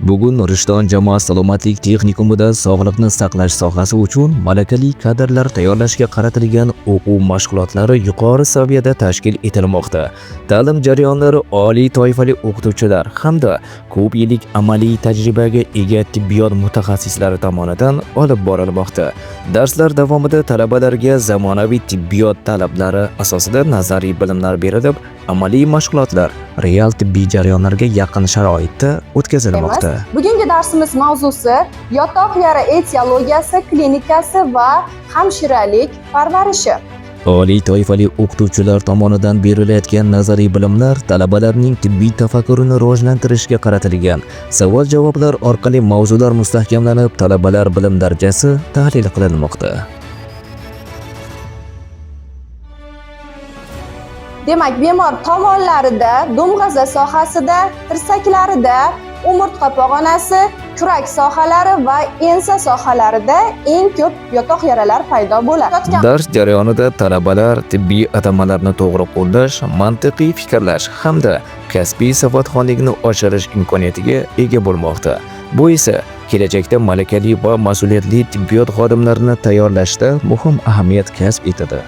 Bugun Rishton jamoat salomatlik texnikumida sog'liqni saqlash sohasi uchun malakali kadrlar tayyorlashga qaratilgan o'quv mashg'ulotlari yuqori saviyada tashkil etilmoqda. Ta'lim jarayonlari oliy toifali o'qituvchilar hamda ko'p yillik amaliy tajribaga ega tibbiyot mutaxassislari tomonidan olib borilmoqda. Darslar davomida talabalarga zamonaviy tibbiyot talablari asosida nazariy bilimlar berilib, amaliy mashg'ulotlar real tibbiy jarayonlarga yaqin sharoitda o'tkazilmoqda. Bugungi darsimiz mavzusi yotoq yara etiologiyasi, klinikasi va hamshiralik parvarishi. Oliy toifali o'qituvchilar tomonidan berilayotgan nazariy bilimlar talabalarning tibbiy tafakkurini rivojlantirishga qaratilgan. Savol-javoblar orqali mavzular mustahkamlanib, talabalar bilim darajasi tahlil qilinmoqda. Demak, bemor tomonlarida, dumg'aza sohasida, tirsaklarida, umurtqa pog'onasi, kurak sohalari va ensa sohalarida eng ko'p yotoq yaralar paydo bo'ladi. Dars jarayonida talabalar tibbiy atamalarni to'g'ri qo'llash, mantiqiy fikrlash hamda kasbiy savodxonlikni oshirish imkoniyatiga ega bo'lmoqda. Bu esa kelajakda malakali va mas'uliyatli tibbiyot xodimlarini tayyorlashda muhim ahamiyat kasb etadi.